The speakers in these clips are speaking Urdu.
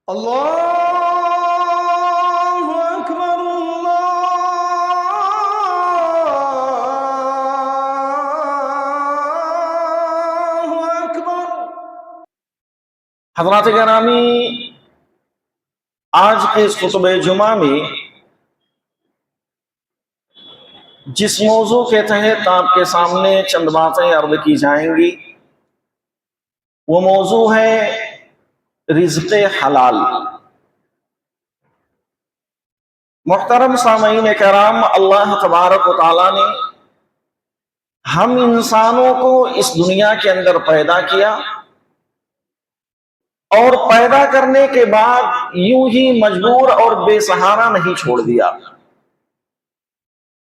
اللہ اکبر اللہ اکبر۔ حضرات گرامی، آج کے اس خطبہ جمعہ میں جس موضوع کے تحت آپ کے سامنے چند باتیں عرض کی جائیں گی وہ موضوع ہے رزق حلال۔ محترم سامعین کرام، اللہ تبارک و تعالیٰ نے ہم انسانوں کو اس دنیا کے اندر پیدا کیا اور پیدا کرنے کے بعد یوں ہی مجبور اور بے سہارا نہیں چھوڑ دیا،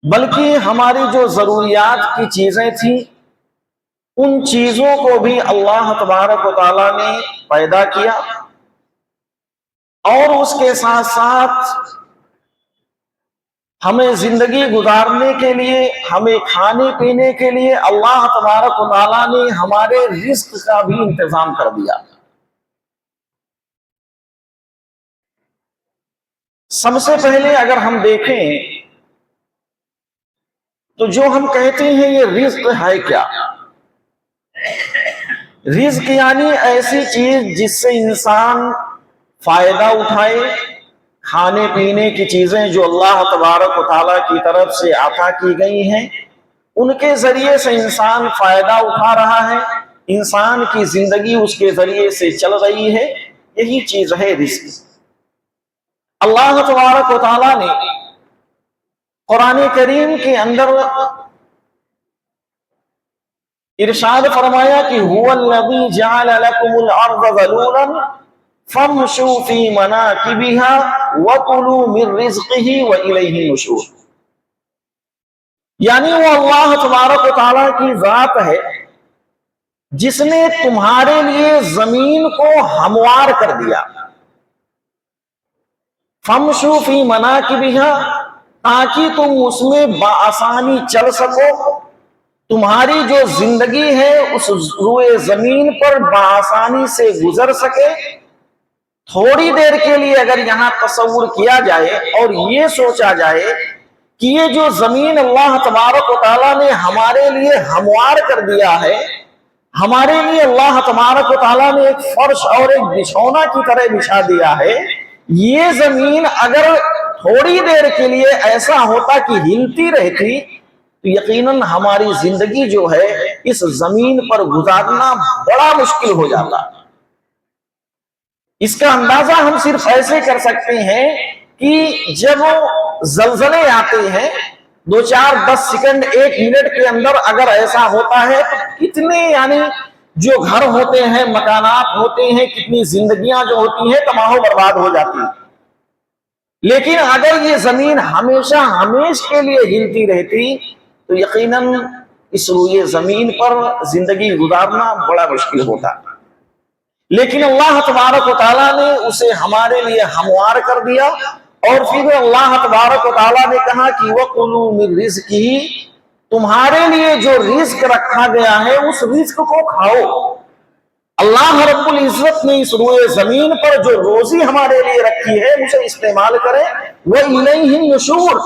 بلکہ ہماری جو ضروریات کی چیزیں تھیں ان چیزوں کو بھی اللہ تبارک و تعالیٰ نے پیدا کیا، اور اس کے ساتھ ساتھ ہمیں زندگی گزارنے کے لیے، ہمیں کھانے پینے کے لیے اللہ تبارک و تعالیٰ نے ہمارے رزق کا بھی انتظام کر دیا۔ سب سے پہلے اگر ہم دیکھیں تو جو ہم کہتے ہیں یہ رزق ہے کیا؟ رزق یعنی ایسی چیز جس سے انسان فائدہ اٹھائے، کھانے پینے کی چیزیں جو اللہ تبارک و تعالیٰ کی طرف سے عطا کی گئی ہیں ان کے ذریعے سے انسان فائدہ اٹھا رہا ہے، انسان کی زندگی اس کے ذریعے سے چل رہی ہے، یہی چیز ہے رزق۔ اللہ تبارک و تعالیٰ نے قرآن کریم کے اندر ارشاد فرمایا کہ هو الذی جعل لکم الارض ذلولا فامشوا فی مناکبها وکلوا من رزقہ والیہ النشور، یعنی وہ اللہ تبارک و تعالیٰ کی ذات ہے جس نے تمہارے لیے زمین کو ہموار کر دیا، فامشوا فی مناکبها، تاکہ تم اس میں بآسانی چل سکو، تمہاری جو زندگی ہے اس روئے زمین پر بآسانی سے گزر سکے۔ تھوڑی دیر کے لیے اگر یہاں تصور کیا جائے اور یہ سوچا جائے کہ یہ جو زمین اللہ تبارک و تعالیٰ نے ہمارے لیے ہموار کر دیا ہے، ہمارے لیے اللہ تبارک و تعالیٰ نے ایک فرش اور ایک بچھونا کی طرح بچھا دیا ہے، یہ زمین اگر تھوڑی دیر کے لیے ایسا ہوتا کہ ہلتی رہتی تو یقیناً ہماری زندگی جو ہے اس زمین پر گزارنا بڑا مشکل ہو جاتا۔ اس کا اندازہ ہم صرف ایسے کر سکتے ہیں کہ جب زلزلے آتے ہیں 2-4-10 سیکنڈ 1 منٹ کے اندر اگر ایسا ہوتا ہے تو کتنے یعنی جو گھر ہوتے ہیں، مکانات ہوتے ہیں، کتنی زندگیاں جو ہوتی ہیں تباہ و برباد ہو جاتی ہیں۔ لیکن اگر یہ زمین ہمیشہ کے لیے ہلتی رہتی تو یقیناً اس روئے زمین پر زندگی گزارنا بڑا مشکل ہوتا، لیکن اللہ تبارک و تعالیٰ نے اسے ہمارے لیے ہموار کر دیا، اور پھر اللہ تبارک و تعالیٰ نے کہا کہ وَقُلُوا مِن رِزْقِهِ، تمہارے لیے جو رزق رکھا گیا ہے اس رزق کو کھاؤ۔ اللہ رب العزت نے اس روئے زمین پر جو روزی ہمارے لیے رکھی ہے اسے استعمال کریں، وَإِلَيْهِ النُّشُورُ،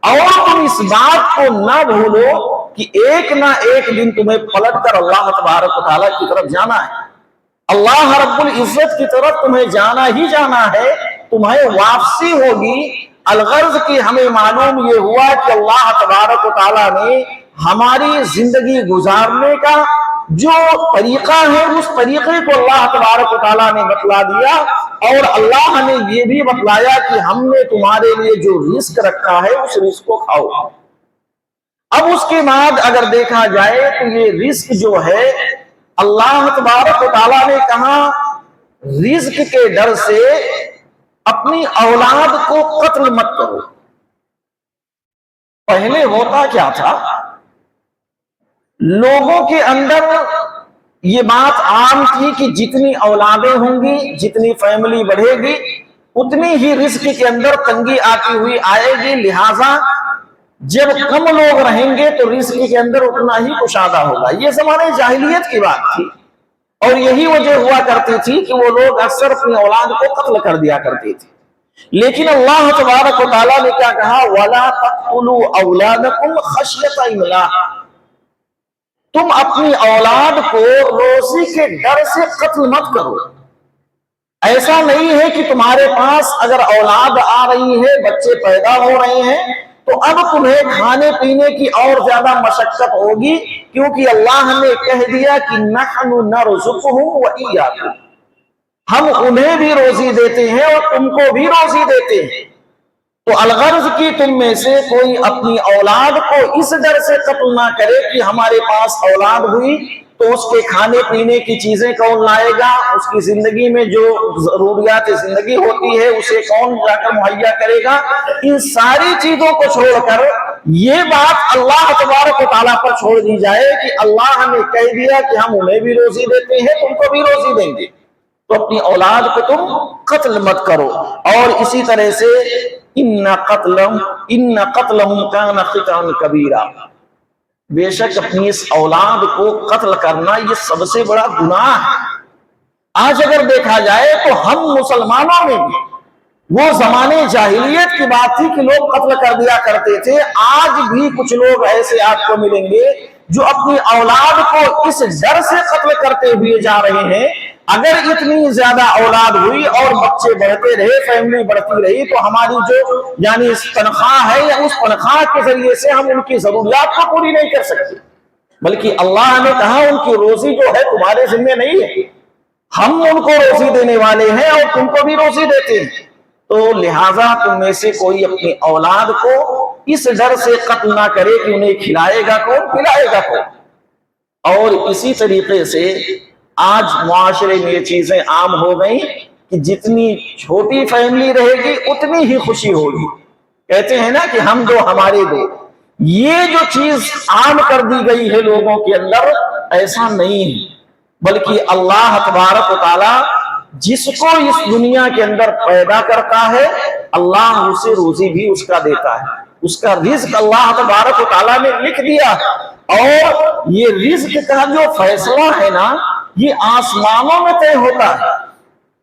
اور تم اس بات کو نہ بھولو کہ ایک نہ ایک دن تمہیں پلٹ کر اللہ تبارک و تعالیٰ کی طرف جانا ہے، اللہ رب العزت کی طرف تمہیں جانا ہی جانا ہے، تمہیں واپسی ہوگی۔ الغرض کی ہمیں معلوم یہ ہوا کہ اللہ تبارک و تعالیٰ نے ہماری زندگی گزارنے کا جو طریقہ ہے اس طریقے کو اللہ تبارک و تعالیٰ نے بتلا دیا، اور اللہ نے یہ بھی بتلایا کہ ہم نے تمہارے لیے جو رزق رکھا ہے اس رزق کو کھاؤ۔ اب اس کے بعد اگر دیکھا جائے تو یہ رزق جو ہے اللہ تبارک و تعالیٰ نے کہا رزق کے ڈر سے اپنی اولاد کو قتل مت کرو۔ پہلے ہوتا کیا تھا، لوگوں کے اندر یہ بات عام تھی کہ جتنی اولادیں ہوں گی، جتنی فیملی بڑھے گی اتنی ہی رزق کے اندر تنگی آتی ہوئی آئے گی، لہٰذا جب کم لوگ رہیں گے تو رزق کے اندر اتنا ہی کشادہ ہوگا۔ یہ زمانے جاہلیت کی بات تھی، اور یہی وجہ ہوا کرتی تھی کہ وہ لوگ اکثر اپنی اولاد کو قتل کر دیا کرتے تھے. لیکن اللہ تبارک و تعالیٰ نے کیا کہا؟ وَلَا تَقْتُلُوا أَوْلَادَكُمْ خَشْيَةَ إِمْلَاقٍ، تم اپنی اولاد کو روزی کے ڈر سے قتل مت کرو. ایسا نہیں ہے کہ تمہارے پاس اگر اولاد آ رہی ہے، بچے پیدا ہو رہے ہیں، تو اب تمہیں کھانے پینے کی اور زیادہ مشقت ہوگی، کیونکہ اللہ نے کہہ دیا کہ نحن نرزقهم وإياكم، ہم انہیں بھی روزی دیتے ہیں اور تم کو بھی روزی دیتے ہیں. تو الغرض کی تم میں سے کوئی اپنی اولاد کو اس ڈر سے قتل نہ کرے کہ ہمارے پاس اولاد ہوئی تو اس کے کھانے پینے کی چیزیں کون لائے گا، اس کی زندگی میں جو ضروریات زندگی ہوتی ہے اسے کون جا کر مہیا کرے گا. ان ساری چیزوں کو چھوڑ کر یہ بات اللہ تبارک و تعالیٰ پر چھوڑ دی جائے کہ اللہ نے کہہ دیا کہ ہم انہیں بھی روزی دیتے ہیں، تم کو بھی روزی دیں گے، تو اپنی اولاد کو تم قتل مت کرو. اور اسی طرح سے ان قتلہم کان خطأ کبیرا، بے شک اپنی اس اولاد کو قتل کرنا یہ سب سے بڑا گناہ ہے. آج اگر دیکھا جائے تو ہم مسلمانوں میں بھی وہ زمانے جاہلیت کی بات تھی کہ لوگ قتل کر دیا کرتے تھے. آج بھی کچھ لوگ ایسے آپ کو ملیں گے جو اپنی اولاد کو اس ڈر سے قتل کرتے ہوئے جا رہے ہیں اگر اتنی زیادہ اولاد ہوئی اور بچے بڑھتے رہے، فیملی بڑھتی رہی، تو ہماری جو یعنی تنخواہ ہے یا اس تنخواہ کے ذریعے سے ہم ان کی ضروریات کو پوری نہیں کر سکتے. بلکہ اللہ نے کہا ان کی روزی جو ہے تمہارے ذمہ نہیں ہے، ہم ان کو روزی دینے والے ہیں اور تم کو بھی روزی دیتے ہیں. تو لہٰذا تم میں سے کوئی اپنی اولاد کو اس ڈر سے قتل نہ کرے کہ انہیں کھلائے گا کون، پلائے گا کون. اور اسی طریقے سے آج معاشرے میں یہ چیزیں عام ہو گئیں کہ جتنی چھوٹی فیملی رہے گی اتنی ہی خوشی ہوگی. کہتے ہیں نا کہ ہم دو ہمارے دو، یہ جو چیز عام کر دی گئی ہے لوگوں کے اندر، ایسا نہیں ہے. بلکہ اللہ تبارک و تعالی جس کو اس دنیا کے اندر پیدا کرتا ہے اللہ اسے روزی بھی اس کا دیتا ہے. اس کا رزق اللہ تبارک و تعالیٰ نے لکھ دیا ہے. اور یہ رزق کا جو فیصلہ ہے نا یہ آسمانوں میں طے ہوتا ہے.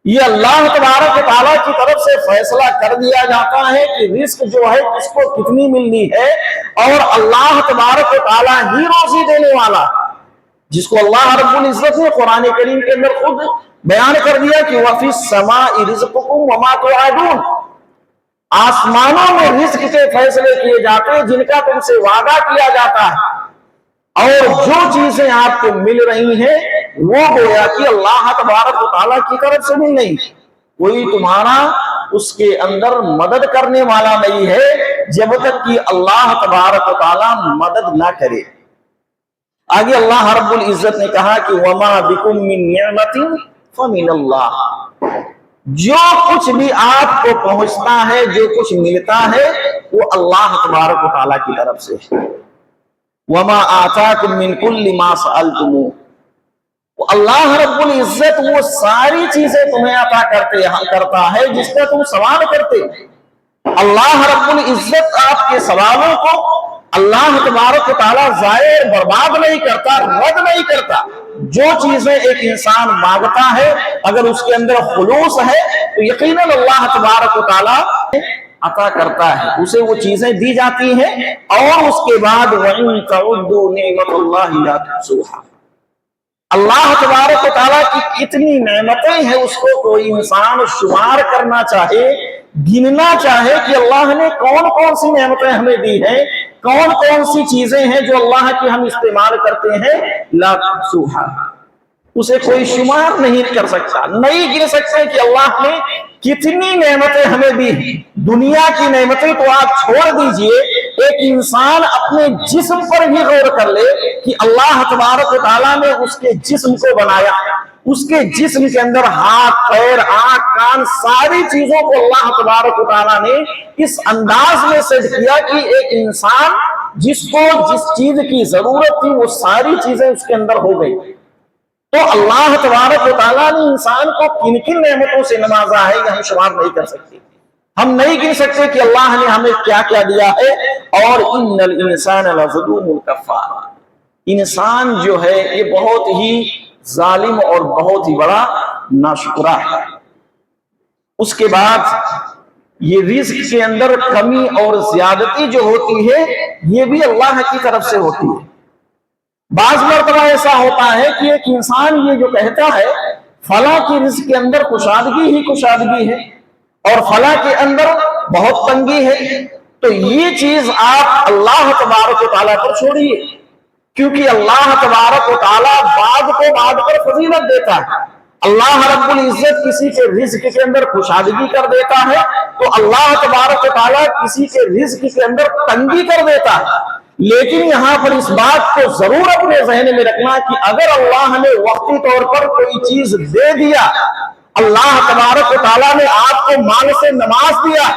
یہ اللہ تبارک و تعالیٰ کی طرف سے فیصلہ کر دیا جاتا ہے کہ رزق جو ہے کس کو کتنی ملنی ہے، اور اللہ تبارک و تعالیٰ ہی روزی دینے والا، جس کو اللہ رب العزت نے قرآن کریم کے اندر خود بیان کر دیا کہ وَفِي السَّمَاءِ رِزْقُكُمْ وَمَا تُوعَدُونَ، آسمانوں میں رزق کے فیصلے کیے جاتے ہیں جن کا تم سے وعدہ کیا جاتا ہے، اور جو چیزیں آپ کو مل رہی ہیں وہ گویا کہ اللہ تبارک و تعالیٰ کی طرف سے بھی نہیں، کوئی تمہارا اس کے اندر مدد کرنے والا نہیں ہے جب تک کہ اللہ تبارک و تعالیٰ مدد نہ کرے. آگے اللہ رب العزت نے کہا کہ وَمَا بِكُم مِّن نِّعْمَةٍ فَمِنَ اللَّهِ، جو کچھ بھی آپ کو پہنچتا ہے، جو کچھ ملتا ہے وہ اللہ تبارک و تعالیٰ کی طرف سے. وَمَا آتَاكُم مِّن كُلِّ مَا سَأَلْتُمُوهُ، اللہ رب العزت وہ ساری چیزیں تمہیں عطا کرتا ہے جس کا تم سوال کرتے. اللہ رب العزت آپ کے سوالوں کو اللہ تبارک و تعالیٰ ضائع برباد نہیں کرتا، رد نہیں کرتا. جو چیزیں ایک انسان مانگتا ہے اگر اس کے اندر خلوص ہے تو یقیناً اللہ تبارک و تعالیٰ عطا کرتا ہے، اسے وہ چیزیں دی جاتی ہیں. اور اس کے بعد وَإِن تَعُدُّوا نِعْمَةَ اللَّهِ لَا تُحْصُوهَا، اللہ تبارک و تعالیٰ کی کتنی نعمتیں ہیں اس کو کوئی انسان شمار کرنا چاہے، گننا چاہے کہ اللہ نے کون کون سی نعمتیں ہمیں دی ہیں، کون کون سی چیزیں ہیں جو اللہ کی ہم استعمال کرتے ہیں، لا تحصوها، اسے کوئی شمار نہیں کر سکتا، نہیں گن سکتے کہ اللہ نے کتنی نعمتیں ہمیں دی ہیں. دنیا کی نعمتیں تو آپ چھوڑ دیجئے، ایک انسان اپنے جسم پر بھی غور کر لے کہ اللہ تبارک و تعالیٰ نے اس کے جسم کو بنایا، اس کے جسم کے اندر ہاتھ، پیر، آنکھ، کان، ساری چیزوں کو اللہ تبارک و تعالیٰ نے اس انداز میں سیٹ کیا کہ ایک انسان جس کو جس چیز کی ضرورت تھی وہ ساری چیزیں اس کے اندر ہو گئی. تو اللہ تبارک و تعالیٰ نے انسان کو کن کن نعمتوں سے نوازا ہے یہ ہم شمار نہیں کر سکتے، ہم نہیں گن سکتے کہ اللہ نے ہمیں کیا کیا دیا ہے. اور ان الانسان لظلوم کفار، انسان جو ہے یہ بہت ہی ظالم اور بہت ہی بڑا ناشکرا ہے۔ اس کے بعد یہ رزق کے اندر کمی اور زیادتی جو ہوتی ہے یہ بھی اللہ کی طرف سے ہوتی ہے۔ بعض مرتبہ ایسا ہوتا ہے کہ ایک انسان یہ جو کہتا ہے فلاں کی رزق کے اندر کشادگی ہی کشادگی ہے اور فلاں کے اندر بہت تنگی ہے، تو یہ چیز آپ اللہ تبارک و تعالیٰ پر چھوڑیے، کیونکہ اللہ تبارک و تعالیٰ بعض کو بعض پر فضیلت دیتا ہے۔ اللہ رب العزت کسی کے رزق کے اندر کشادگی کر دیتا ہے تو اللہ تبارک و تعالیٰ کسی کے رزق کے اندر تنگی کر دیتا ہے۔ لیکن یہاں پر اس بات کو ضرور اپنے ذہن میں رکھنا کہ اگر اللہ نے وقتی طور پر کوئی چیز دے دیا، اللہ تبارک و تعالیٰ نے آپ کو مال سے نواز دیا،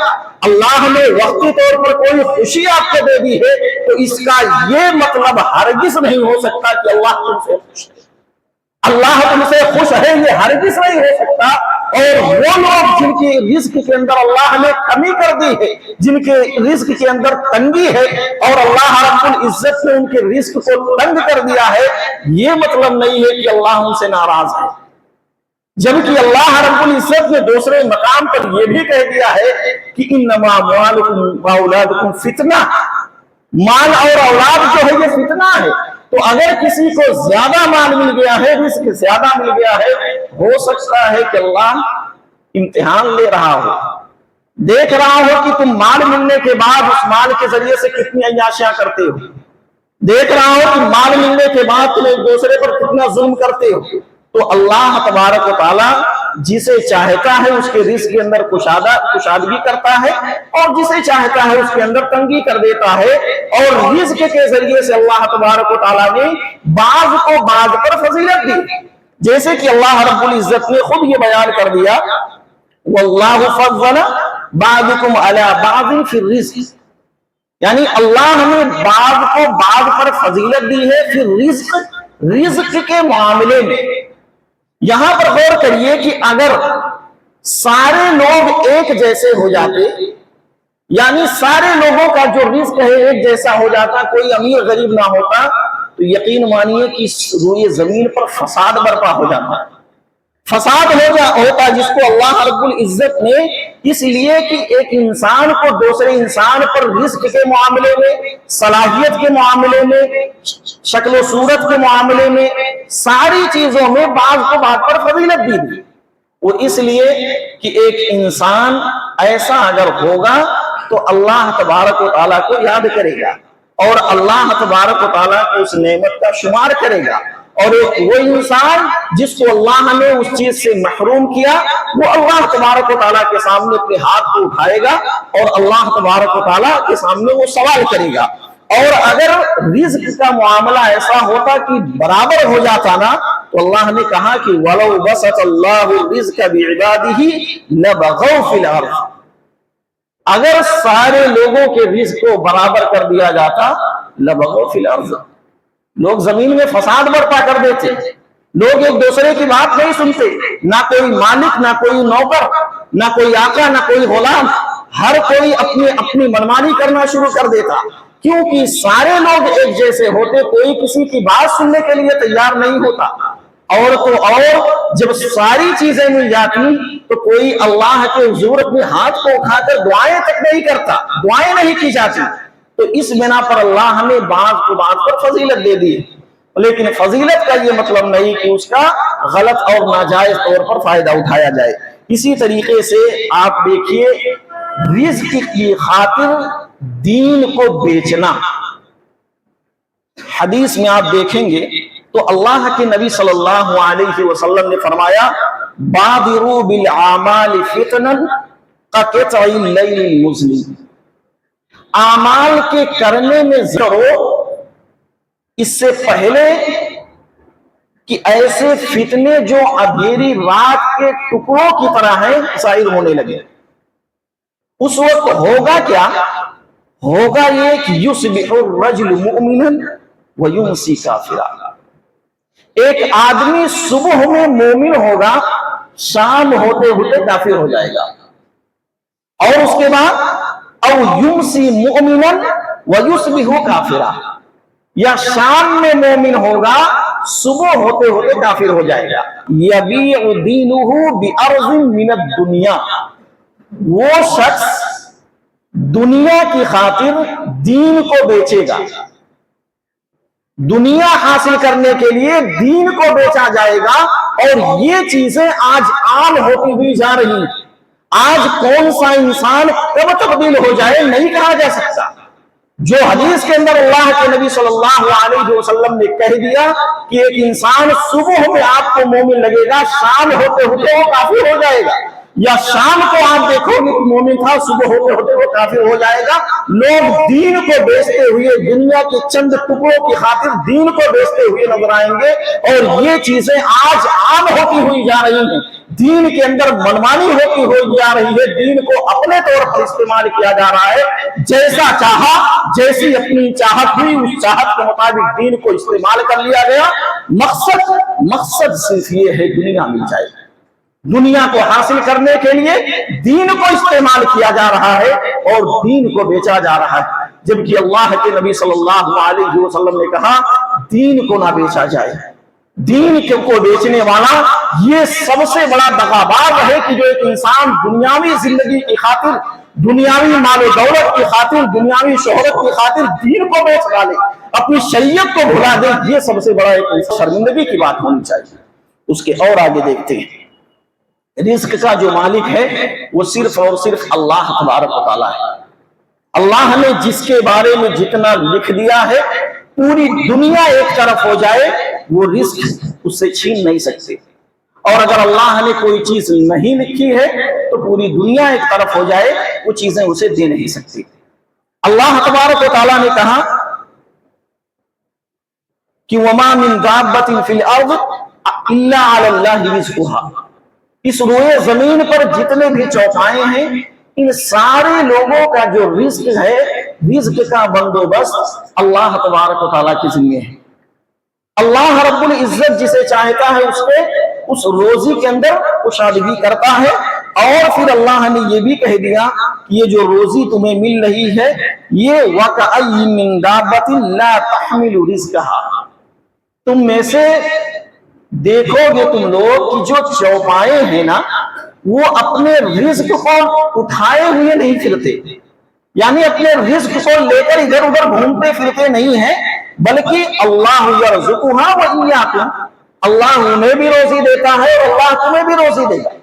اللہ نے وقتی طور پر کوئی خوشی آپ کو دے دی ہے، تو اس کا یہ مطلب ہرگز نہیں ہو سکتا کہ اللہ تم سے خوش ہے۔ اللہ تم سے خوش ہے یہ ہرگز نہیں ہو سکتا۔ اور وہ لوگ جن کی رزق کے اندر اللہ نے کمی کر دی ہے، جن کے رزق کے اندر تنگی ہے اور اللہ رب العزت نے ان کے رزق کو تنگ کر دیا ہے، یہ مطلب نہیں ہے کہ اللہ ان سے ناراض ہے۔ جبکہ اللہ رب العزت نے دوسرے مقام پر یہ بھی کہہ دیا ہے کہ انما اموالکم واولادکم فتنہ، مال اور اولاد جو ہے یہ فتنہ ہے۔ تو اگر کسی کو زیادہ مال مل گیا ہے، رزق زیادہ مل گیا ہے، ہو سکتا ہے کہ اللہ امتحان لے رہا ہو، دیکھ رہا ہو کہ تم مال ملنے کے بعد اس مال کے ذریعے سے کتنی عیاشیاں کرتے ہو، دیکھ رہا ہو کہ مال ملنے کے بعد تم ایک دوسرے پر کتنا ظلم کرتے ہو۔ تو اللہ تبارک و تعالیٰ جسے چاہتا ہے اس کے رزق کے اندر کشادگی کرتا ہے اور جسے چاہتا ہے اس کے اندر تنگی کر دیتا ہے، اور رزق کے ذریعے سے اللہ تبارک و تعالیٰ نے بعض کو بعض پر فضیلت دی، جیسے کہ اللہ رب العزت نے خود یہ بیان کر دیا واللہ فضل بعضکم علی بعض فی الرزق، یعنی اللہ نے بعض کو بعض پر فضیلت دی ہے پھر رزق کے معاملے میں۔ یہاں پر غور کریے کہ اگر سارے لوگ ایک جیسے ہو جاتے، یعنی سارے لوگوں کا جو رزق ہے ایک جیسا ہو جاتا، کوئی امیر غریب نہ ہوتا، تو یقین مانیے کہ روئے زمین پر فساد برپا ہو جاتا۔ فساد ہوتا جس کو اللہ رب العزت نے اس لیے کہ ایک انسان کو دوسرے انسان پر رزق کے معاملے میں، صلاحیت کے معاملے میں، شکل و صورت کے معاملے میں، ساری چیزوں میں بعض کو بعض پر فضیلت دی۔ وہ اس لیے کہ ایک انسان ایسا اگر ہوگا تو اللہ تبارک و تعالیٰ کو یاد کرے گا اور اللہ تبارک و تعالیٰ کی اس نعمت کا شمار کرے گا، اور ایک وہ انسان جس کو اللہ نے اس چیز سے محروم کیا، وہ اللہ تبارک و تعالیٰ کے سامنے اپنے ہاتھ کو اٹھائے گا اور اللہ تبارک و تعالیٰ کے سامنے وہ سوال کرے گا۔ اور اگر رزق کا معاملہ ایسا ہوتا کہ برابر ہو جاتا نا، تو اللہ نے کہا کہ وَلَوْ بَسَطَ اللَّهُ الرِّزْقَ بِعِبَادِهِ لَبَغَوْا فِي الْأَرْضِ، اگر سارے لوگوں کے رزق کو برابر کر دیا جاتا لَبَغَوْا فِي الْأَرْضِ، لوگ زمین میں فساد برپا کر دیتے، لوگ ایک دوسرے کی بات نہیں سنتے، نہ کوئی مالک، نہ کوئی نوکر، نہ کوئی آقا، نہ کوئی غلام، ہر کوئی اپنی منمانی کرنا شروع کر دیتا، کیونکہ سارے لوگ ایک جیسے ہوتے، کوئی کسی کی بات سننے کے لیے تیار نہیں ہوتا۔ اور تو اور جب ساری چیزیں مل جاتی تو کوئی اللہ کے حضور اپنے ہاتھ کو اٹھا کر دعائیں تک نہیں کرتا، دعائیں نہیں کی جاتی۔ تو اس بنا پر اللہ نے بعض کو بعض پر فضیلت دے دی، لیکن فضیلت کا یہ مطلب نہیں کہ اس کا غلط اور ناجائز طور پر فائدہ اٹھایا جائے۔ اسی طریقے سے آپ دیکھیے رزق کی خاطر دین کو بیچنا، حدیث میں آپ دیکھیں گے تو اللہ کے نبی صلی اللہ علیہ وسلم نے فرمایا بادروا بالاعمال فتنا كقطع الليل المظلم، اعمال کے کرنے میں ضرور اس سے پہلے کہ ایسے فتنے جو اندھیری رات کے ٹکڑوں کی طرح ہیں ظاہر ہونے لگے۔ اس وقت ہوگا کیا؟ ہوگا یہ کہ یصبح الرجل مؤمنا ویمسی کافرا، ایک آدمی صبح میں مومن ہوگا، شام ہوتے ہوتے کافر ہو جائے گا، اور اس کے بعد او یمسی مؤمنا ویصبح کافرا، یا شام میں مومن ہوگا صبح ہوتے ہوتے کافر ہو جائے گا. یبیع دینہ بأرض من الدنیا، وہ شخص دنیا کی خاطر دین کو بیچے گا. دنیا حاصل کرنے کے لیے دین کو بیچا جائے گا. اور یہ چیزیں آج عام ہوتی ہوئی جا رہی ہیں. آج کون سا انسان کب تبدیل ہو جائے نہیں کہا جا سکتا. جو حدیث کے اندر اللہ کے نبی صلی اللہ علیہ وسلم نے کہہ دیا کہ ایک انسان صبح میں آپ کو مومن لگے گا، شام ہوتے ہوتے وہ کافر ہو جائے گا، یا شام کو آپ دیکھو گے کہ مومن تھا، صبح ہوتے ہوتے وہ کافر ہو جائے گا. لوگ دین کو بیچتے ہوئے، دنیا کے چند ٹکڑوں کی خاطر دین کو بیچتے ہوئے نظر آئیں گے. اور یہ چیزیں آج عام ہوتی ہوئی جا رہی ہیں. دین کے اندر منمانی ہوتی ہوئی جا رہی ہے. دین کو اپنے طور پر استعمال کیا جا رہا ہے. جیسا چاہا، جیسی اپنی چاہت ہوئی، اس چاہت کے مطابق دین کو استعمال کر لیا گیا. مقصد صرف یہ ہے دنیا مل جائے. دنیا کو حاصل کرنے کے لیے دین کو استعمال کیا جا رہا ہے اور دین کو بیچا جا رہا ہے. جبکہ اللہ کے نبی صلی اللہ علیہ وسلم نے کہا دین کو نہ بیچا جائے. دین کو بیچنے والا یہ سب سے بڑا دغاباز ہے کہ جو ایک انسان دنیاوی زندگی کی خاطر، دنیاوی مال و دولت کی خاطر، دنیاوی شہرت کی خاطر دین کو بیچ ڈالے، اپنی شریعت کو بھلا دے. یہ سب سے بڑا ایک شرمندگی کی بات ہونی چاہیے. اس کے اور آگے دیکھتے ہیں. رزق کا جو مالک ہے وہ صرف اور صرف اللہ تبارک و تعالیٰ ہے. اللہ نے جس کے بارے میں جتنا لکھ دیا ہے، پوری دنیا ایک طرف ہو جائے وہ رزق اس سے چھین نہیں سکتے. اور اگر اللہ نے کوئی چیز نہیں لکھی ہے تو پوری دنیا ایک طرف ہو جائے وہ چیزیں اسے دے نہیں سکتی. اللہ تبارک و تعالیٰ نے کہا کہ وَمَا مِن دَابَّةٍ فِي الْأَرْضِ إِلَّا عَلَى اللَّهِ رِزْقُهَا. اس روئے زمین پر جتنے بھی چوپائے ہیں، ان سارے لوگوں کا جو رزق ہے، رزق کا بندوبست اللہ تبارک و تعالیٰ کے ذمہ ہے. اللہ رب العزت جسے چاہتا ہے اس پہ اس روزی کے اندر کشادگی کرتا ہے. اور پھر اللہ نے یہ بھی کہہ دیا کہ یہ جو روزی تمہیں مل رہی ہے یہ وَكَأَيٍّ مِّن دَابَّةٍ لَا تَحْمِلُ رِزْقَهَا. تم میں سے دیکھو گے تم لوگ کہ جو چوپائے ہیں نا وہ اپنے رزق کو اٹھائے ہوئے نہیں پھرتے، یعنی اپنے رزق کو لے کر ادھر ادھر گھومتے پھرتے نہیں ہیں، بلکہ اللہ یرزقها وإیاکم، اللہ انہیں بھی روزی دیتا ہے اور اللہ تمہیں بھی روزی دے گا.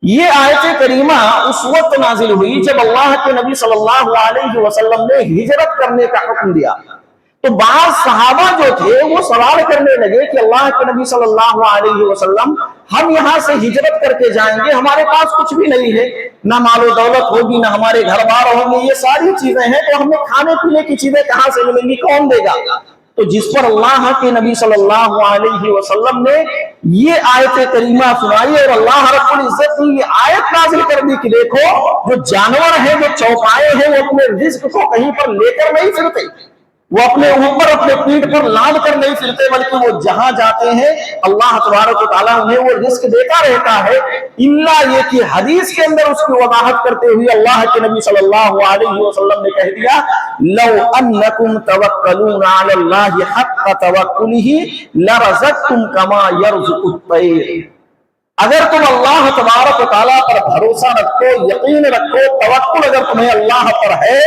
یہ آیت کریمہ اس وقت نازل ہوئی جب اللہ کے نبی صلی اللہ علیہ وسلم نے ہجرت کرنے کا حکم دیا. تو بعض صحابہ جو تھے وہ سوال کرنے لگے کہ اللہ کے نبی صلی اللہ علیہ وسلم ہم یہاں سے ہجرت کر کے جائیں گے، ہمارے پاس کچھ بھی نہیں ہے، نہ مال و دولت ہوگی، نہ ہمارے گھر بار ہوں گے، یہ ساری چیزیں ہیں، تو ہمیں کھانے پینے کی چیزیں کہاں سے ملیں گی، کون دے گا؟ تو جس پر اللہ کے نبی صلی اللہ علیہ وسلم نے یہ آیت کریمہ سنائی اور اللہ رب العزت نے یہ آیت نازل کر دی کہ دیکھو جو جانور ہیں، جو چوپائے ہیں، وہ اپنے رزق کو کہیں پر لے کر نہیں پھرتے، وہ اپنے اوپر اپنے پیٹھ پر لاد کر نہیں پھرتے، بلکہ وہ جہاں جاتے ہیں اللہ تبارک و تعالیٰ انہیں وہ رزق دیتا رہتا ہے. اللہ یہ کہ حدیث کے اندر اس کی وضاحت کرتے ہوئے اللہ کے نبی صلی اللہ علیہ وسلم نے کہہ دیا لو انکم توکلون علی اللہ حق توکلہ لرزقتم کما یرزق الطیر. اگر تم اللہ تبارک و تعالیٰ پر بھروسہ رکھو، یقین رکھو، توکل اگر تمہیں اللہ پر ہے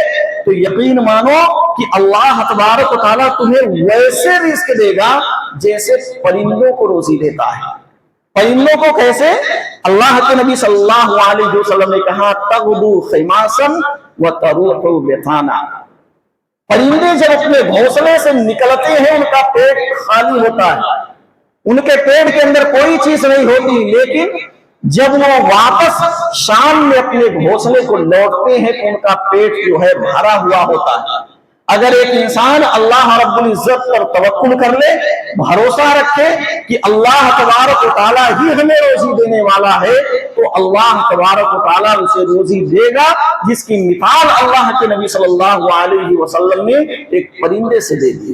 تو یقین مانو کہ اللہ تبارک و تعالیٰ تمہیں ویسے رزق دے گا جیسے پرندوں کو روزی دیتا ہے. پرندوں کو کیسے؟ اللہ کے نبی صلی اللہ علیہ وسلم نے کہا تغدو خماسا وتروح بطانا. پرندے جب اپنے گھونسلے سے نکلتے ہیں ان کا پیٹ خالی ہوتا ہے، ان کے پیٹ کے اندر کوئی چیز نہیں ہوتی، لیکن جب وہ واپس شام میں اپنے گھونسلے کو لوٹتے ہیں تو ان کا پیٹ جو ہے بھرا ہوا ہوتا ہے. اگر ایک انسان اللہ رب العزت پر توکل کر لے، بھروسہ رکھے کہ اللہ تبارک و تعالیٰ ہی ہمیں روزی دینے والا ہے، تو اللہ تبارک و تعالیٰ اسے روزی دے گا، جس کی مثال اللہ کے نبی صلی اللہ علیہ وسلم نے ایک پرندے سے دے دی.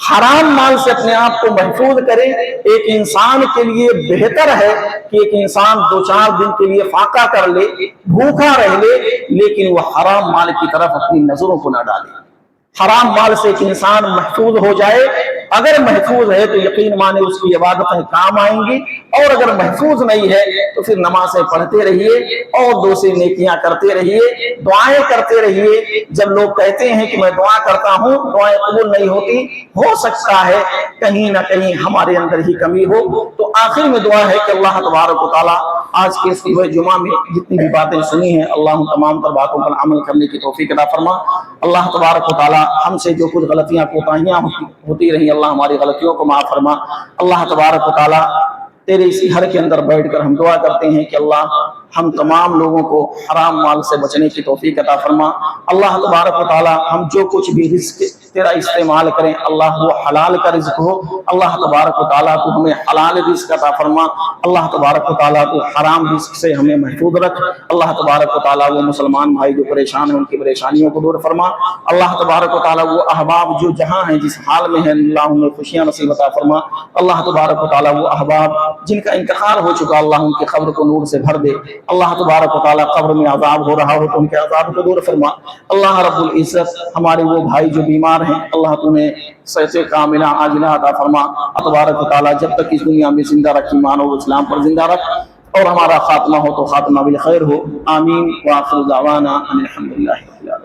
حرام مال سے اپنے آپ کو محفوظ کرے. ایک انسان کے لیے بہتر ہے کہ ایک انسان 2-4 دن کے لیے فاقہ کر لے, بھوکا رہ لے, لیکن وہ حرام مال کی طرف اپنی نظروں کو نہ ڈالے. حرام مال سے ایک انسان محفوظ ہو جائے. اگر محفوظ ہے تو یقین مانے اس کی عبادتیں کام آئیں گی, اور اگر محفوظ نہیں ہے تو پھر نمازیں پڑھتے رہیے اور دوسری نیکیاں کرتے رہیے, دعائیں کرتے رہیے. جب لوگ کہتے ہیں کہ میں دعا کرتا ہوں, دعائیں قبول نہیں ہوتی, ہو سکتا ہے کہیں نہ کہیں ہمارے اندر ہی کمی ہو. تو آخر میں دعا ہے کہ اللہ تبارک و تعالیٰ آج کے اس جمعہ میں جتنی بھی باتیں سنی ہیں, اللہ تمام تر باتوں پر عمل کرنے کی توفیق عطا فرما. اللہ تبارک و تعالیٰ ہم سے جو کچھ غلطیاں کوتاہیاں ہوتی رہی, اللہ ہماری غلطیوں کو معاف فرما. اللہ تبارک و تعالیٰ تیرے اسی گھر کے اندر بیٹھ کر ہم دعا کرتے ہیں کہ اللہ ہم تمام لوگوں کو حرام مال سے بچنے کی توفیق عطا فرما. اللہ تبارک و تعالیٰ ہم جو کچھ بھی رزق تیرا استعمال کریں اللہ وہ حلال کا رزق ہو. اللہ تبارک و تعالیٰ تو ہمیں حلال رزق عطا فرما. اللہ تبارک و تعالیٰ تو حرام رزق سے ہمیں محفوظ رکھ. اللہ تبارک و تعالیٰ وہ مسلمان بھائی جو پریشان ہیں ان کی پریشانیوں کو دور فرما. اللہ تبارک و تعالیٰ وہ احباب جو جہاں ہیں جس حال میں ہیں اللہ انہیں خوشیاں نصیب عطا فرما. اللہ تبارک و تعالیٰ وہ احباب جن کا انتقال ہو چکا اللہ ان کی قبر کو نور سے بھر دے. اللہ تبارک و تعالیٰ قبر میں عذاب ہو رہا ہو تو ان کے عذاب کو دور فرما. اللہ رب العزت ہمارے وہ بھائی جو بیمار ہیں اللہ تمہیں صحت کاملہ عاجلہ عطا فرما. تبارک و تعالیٰ جب تک اس دنیا میں زندہ رکھ ایمان و اسلام پر زندہ رکھ, اور ہمارا خاتمہ ہو تو خاتمہ بالخیر ہو. آمین. وآخر دعوانا ان الحمدللہ.